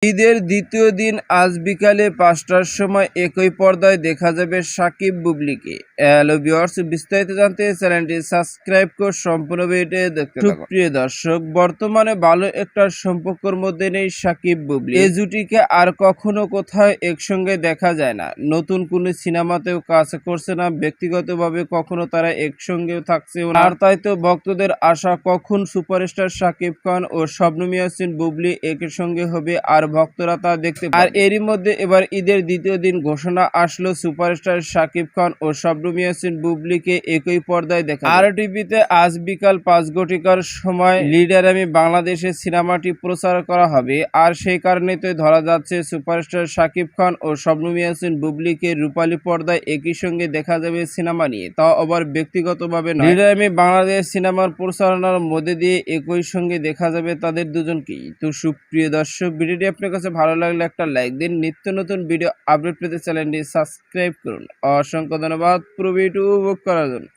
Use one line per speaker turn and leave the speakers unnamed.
ঈদের দ্বিতীয় দিন আজ বিকালে ৫টার সময় একই পর্দায় দেখা যাবে সাকিব বুবলীকে। হ্যালো ভিউয়ার্স, বিস্তারিত জানতে চ্যানেলটি সাবস্ক্রাইব করে সম্পূর্ণ ভিডিওটি দেখতে থাকুন। প্রিয় দর্শক, বর্তমানে ভালো একটা সম্পর্কের মধ্যে নেই সাকিব বুবলী। এই জুটিকে আর কখনো কোথাও একসঙ্গে দেখা যায় না। নতুন কোনো সিনেমাতেও কাজ করছে না, ব্যক্তিগতভাবে কখনো তারা একসঙ্গেও থাকছেও না। আর তাই তো ভক্তদের আশা কখন সুপারস্টার সাকিব খান ও শবনম ইয়াসমিন বুবলী একই সঙ্গে হবে আর ভক্তরা তা দেখতে পাবে। আর এরই মধ্যে এবার ঈদের দ্বিতীয় দিন ঘোষণা আসলো সুপারস্টার শাকিব খান ও শবনম ইয়াসমিন বুবলীকে একই পর্দায় দেখা যাবে। আর টিভিতে আজ বিকাল ৫ ঘটিকার সময় লিডার আমি বাংলাদেশের সিনেমাটি প্রচার করা হবে। আর সেই কারণে তো ধরা যাচ্ছে সুপারস্টার শাকিব খান ও শবনম ইয়াসমিন বুবলীকে রূপালী পর্দায় একই সঙ্গে দেখা যাবে সিনেমা নিয়ে, তাও আবার ব্যক্তিগতভাবে নয়। লিডার আমি বাংলাদেশ সিনেমার প্রচারণার মধ্যে দিয়ে একই সঙ্গে দেখা যাবে তাদের দুজনকেই। তো সুপ্রিয় দর্শক, ভিডিওটি আপনার কাছে ভালো লাগলে একটা লাইক দিন। নিত্য নতুন ভিডিও আপডেট পেতে চ্যানেলটি সাবস্ক্রাইব করুন। অসংখ্য ধন্যবাদ পুরো ভিডিও উপভোগ করার জন্য।